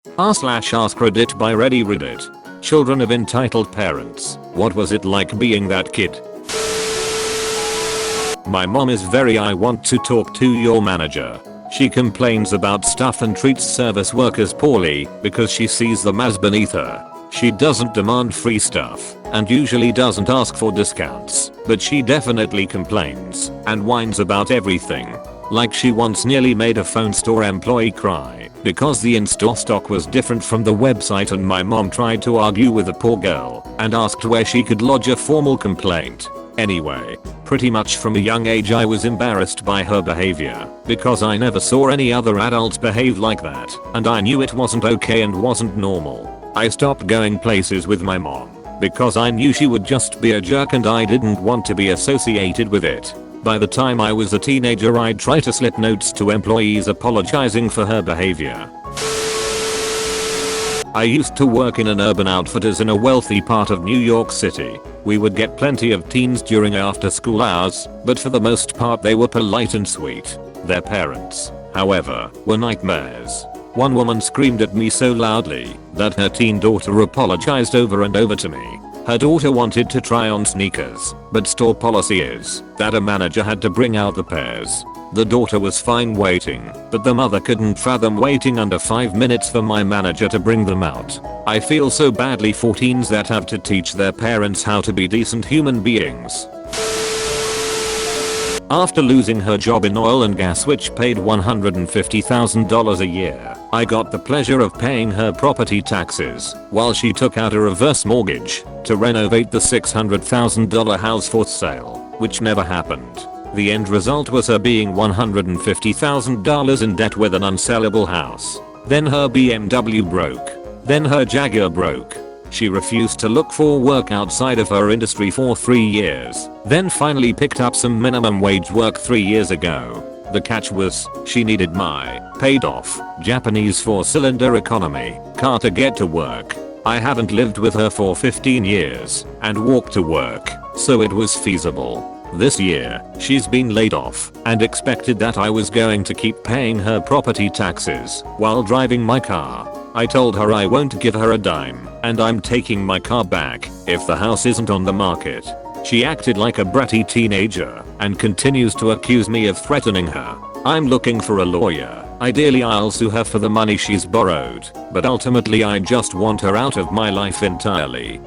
r/AskReddit by Reddit. Children of entitled parents. What was it like being that kid? My mom is very I want to talk to your manager. She complains about stuff and treats service workers poorly because she sees them as beneath her. She doesn't demand free stuff and usually doesn't ask for discounts, but she definitely complains and whines about everything. Like she once nearly made a phone store employee cry because the in-store stock was different from the website, and my mom tried to argue with the poor girl and asked where she could lodge a formal complaint. Anyway, pretty much from a young age I was embarrassed by her behavior because I never saw any other adults behave like that, and I knew it wasn't okay and wasn't normal. I stopped going places with my mom because I knew she would just be a jerk and I didn't want to be associated with it. By the time I was a teenager, I'd try to slip notes to employees apologizing for her behavior. I used to work in an Urban Outfitters in a wealthy part of New York City. We would get plenty of teens during after school hours, but for the most part they were polite and sweet. Their parents, however, were nightmares. One woman screamed at me so loudly that her teen daughter apologized over and over to me. Her daughter wanted to try on sneakers, but store policy is that a manager had to bring out the pairs. The daughter was fine waiting, but the mother couldn't fathom waiting under 5 minutes for my manager to bring them out. I feel so badly for teens that have to teach their parents how to be decent human beings. After losing her job in oil and gas, which paid $150,000 a year, I got the pleasure of paying her property taxes while she took out a reverse mortgage to renovate the $600,000 house for sale, which never happened. The end result was her being $150,000 in debt with an unsellable house. Then her BMW broke. Then her Jaguar broke. She refused to look for work outside of her industry for 3 years, then finally picked up some minimum wage work 3 years ago. The catch was, she needed my paid off Japanese 4-cylinder economy car to get to work. I haven't lived with her for 15 years and walked to work, so it was feasible. This year, she's been laid off and expected that I was going to keep paying her property taxes while driving my car. I told her I won't give her a dime and I'm taking my car back if the house isn't on the market. She acted like a bratty teenager and continues to accuse me of threatening her. I'm looking for a lawyer. Ideally I'll sue her for the money she's borrowed, but ultimately I just want her out of my life entirely.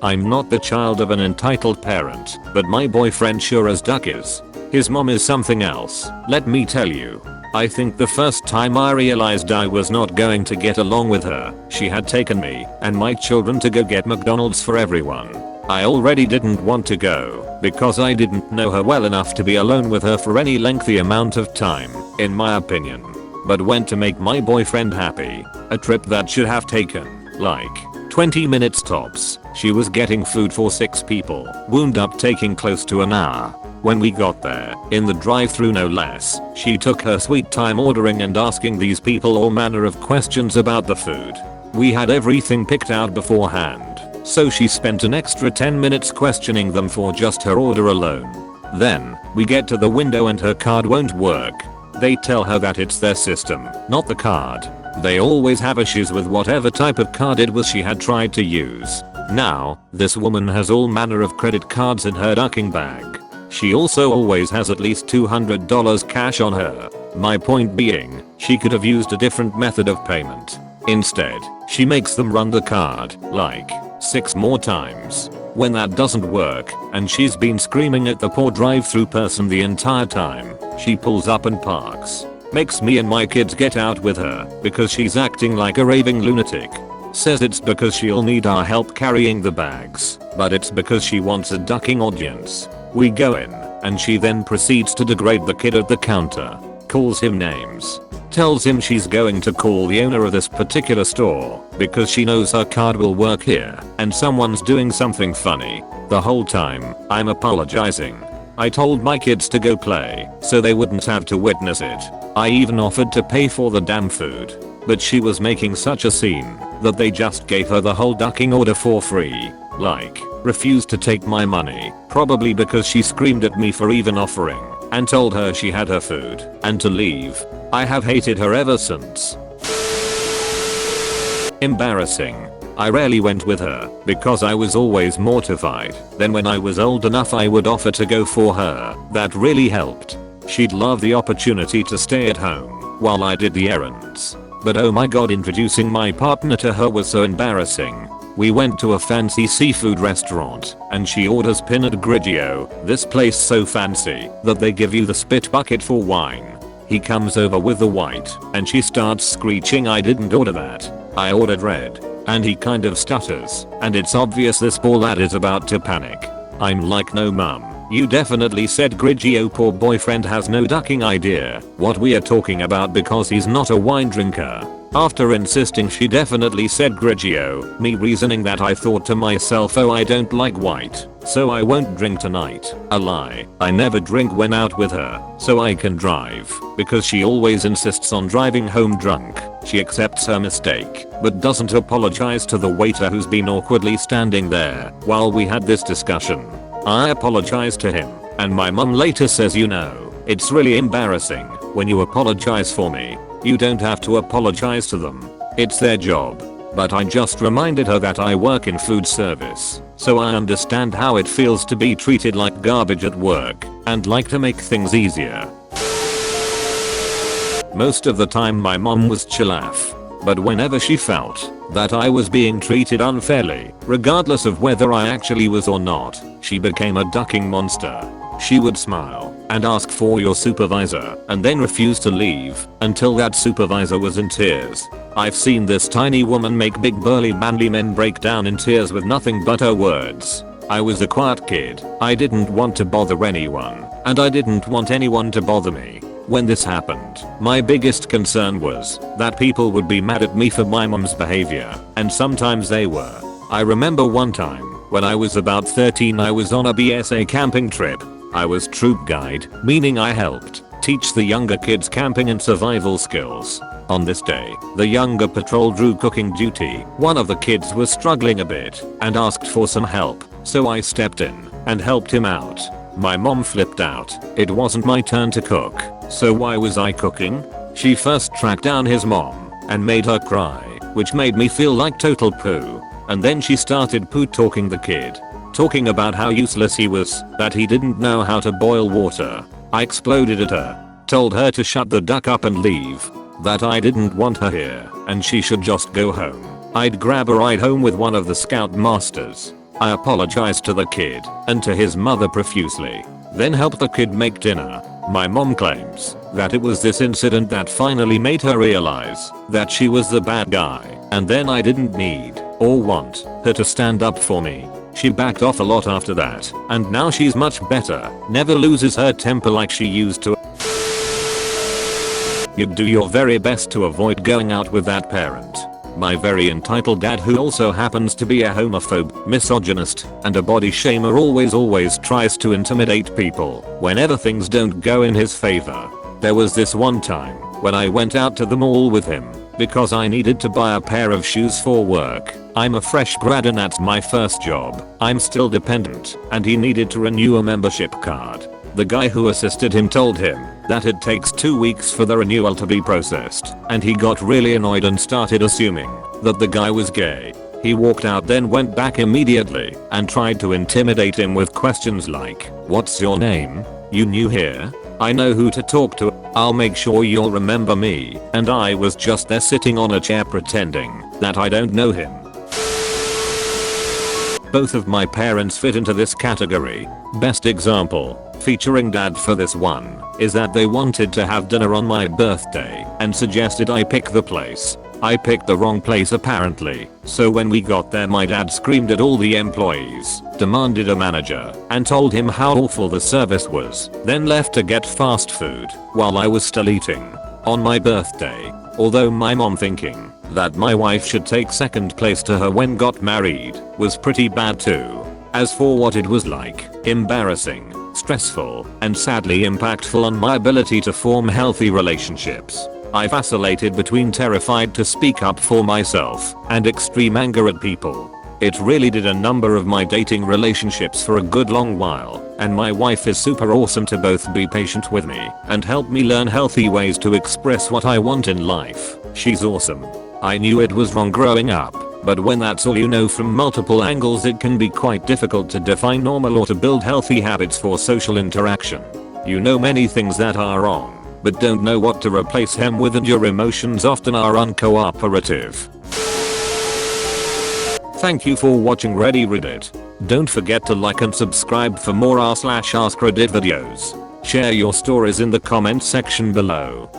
I'm not the child of an entitled parent, but my boyfriend sure as duck is. His mom is something else, let me tell you. I think the first time I realized I was not going to get along with her, she had taken me and my children to go get McDonald's for everyone. I already didn't want to go because I didn't know her well enough to be alone with her for any lengthy amount of time, in my opinion. But went to make my boyfriend happy. A trip that should have taken, like, 20 minutes tops. She was getting food for 6 people, wound up taking close to an hour. When we got there, in the drive-thru no less, she took her sweet time ordering and asking these people all manner of questions about the food. We had everything picked out beforehand, so she spent an extra 10 minutes questioning them for just her order alone. Then, we get to the window and her card won't work. They tell her that it's their system, not the card. They always have issues with whatever type of card it was she had tried to use. Now, this woman has all manner of credit cards in her ducking bag. She also always has at least $200 cash on her. My point being, she could have used a different method of payment. Instead, she makes them run the card, like, 6 more times. When that doesn't work, and she's been screaming at the poor drive-thru person the entire time, she pulls up and parks. Makes me and my kids get out with her because she's acting like a raving lunatic. Says it's because she'll need our help carrying the bags, but it's because she wants a ducking audience. We go in, and she then proceeds to degrade the kid at the counter, calls him names, tells him she's going to call the owner of this particular store because she knows her card will work here and someone's doing something funny. The whole time, I'm apologizing. I told my kids to go play so they wouldn't have to witness it. I even offered to pay for the damn food, but she was making such a scene that they just gave her the whole ducking order for free. Like, refused to take my money, probably because she screamed at me for even offering, and told her she had her food and to leave. I have hated her ever since. Embarrassing. I rarely went with her because I was always mortified. Then when I was old enough I would offer to go for her. That really helped. She'd love the opportunity to stay at home while I did the errands. But oh my god, introducing my partner to her was so embarrassing. We went to a fancy seafood restaurant and she orders Pinot Grigio, this place so fancy that they give you the spit bucket for wine. He comes over with the white and she starts screeching, I didn't order that. I ordered red. And he kind of stutters and it's obvious this poor lad is about to panic. I'm like, no mum, you definitely said Grigio. Poor boyfriend has no ducking idea what we are talking about because he's not a wine drinker. After insisting she definitely said Grigio, me reasoning that I thought to myself, oh I don't like white, so I won't drink tonight. A lie. I never drink when out with her, so I can drive, because she always insists on driving home drunk. She accepts her mistake, but doesn't apologize to the waiter who's been awkwardly standing there while we had this discussion. I apologize to him, and my mum later says, you know, it's really embarrassing when you apologize for me. You don't have to apologize to them. It's their job. But I just reminded her that I work in food service, so I understand how it feels to be treated like garbage at work and like to make things easier. Most of the time my mom was chillax, but whenever she felt that I was being treated unfairly, regardless of whether I actually was or not, she became a ducking monster. She would smile and ask for your supervisor and then refuse to leave until that supervisor was in tears. I've seen this tiny woman make big burly manly men break down in tears with nothing but her words. I was a quiet kid. I didn't want to bother anyone, and I didn't want anyone to bother me. When this happened, my biggest concern was that people would be mad at me for my mom's behavior, and sometimes they were. I remember one time when I was about 13, I was on a BSA camping trip. I was troop guide, meaning I helped teach the younger kids camping and survival skills. On this day, the younger patrol drew cooking duty. One of the kids was struggling a bit and asked for some help, so I stepped in and helped him out. My mom flipped out. It wasn't my turn to cook, so why was I cooking? She first tracked down his mom and made her cry, which made me feel like total poo. And then she started poo talking the kid, talking about how useless he was, that he didn't know how to boil water. I exploded at her, told her to shut the duck up and leave, that I didn't want her here and she should just go home. I'd grab a ride home with one of the scout masters. I apologized to the kid and to his mother profusely, then helped the kid make dinner. My mom claims that it was this incident that finally made her realize that she was the bad guy, and then I didn't need or want her to stand up for me. She backed off a lot after that, and now she's much better, never loses her temper like she used to. You do your very best to avoid going out with that parent. My very entitled dad, who also happens to be a homophobe, misogynist, and a body shamer, always tries to intimidate people whenever things don't go in his favor. There was this one time when I went out to the mall with him because I needed to buy a pair of shoes for work. I'm a fresh grad and that's my first job. I'm still dependent, and he needed to renew a membership card. The guy who assisted him told him that it takes 2 weeks for the renewal to be processed, and he got really annoyed and started assuming that the guy was gay. He walked out, then went back immediately and tried to intimidate him with questions like, "What's your name? You new here? I know who to talk to. I'll make sure you'll remember me." And I was just there sitting on a chair pretending that I don't know him. Both of my parents fit into this category. Best example, featuring dad for this one, is that they wanted to have dinner on my birthday and suggested I pick the place. I picked the wrong place apparently, so when we got there my dad screamed at all the employees, demanded a manager, and told him how awful the service was, then left to get fast food while I was still eating. On my birthday, although my mom thinking that my wife should take second place to her when got married was pretty bad too. As for what it was like, embarrassing, stressful, and sadly impactful on my ability to form healthy relationships. I vacillated between terrified to speak up for myself and extreme anger at people. It really did a number of my dating relationships for a good long while, and my wife is super awesome to both be patient with me and help me learn healthy ways to express what I want in life. She's awesome. I knew it was wrong growing up, but when that's all you know from multiple angles, it can be quite difficult to define normal or to build healthy habits for social interaction. You know many things that are wrong, but don't know what to replace them with, and your emotions often are uncooperative. Thank you for watching Reddit. Don't forget to like and subscribe for more r/AskReddit videos. Share your stories in the comment section below.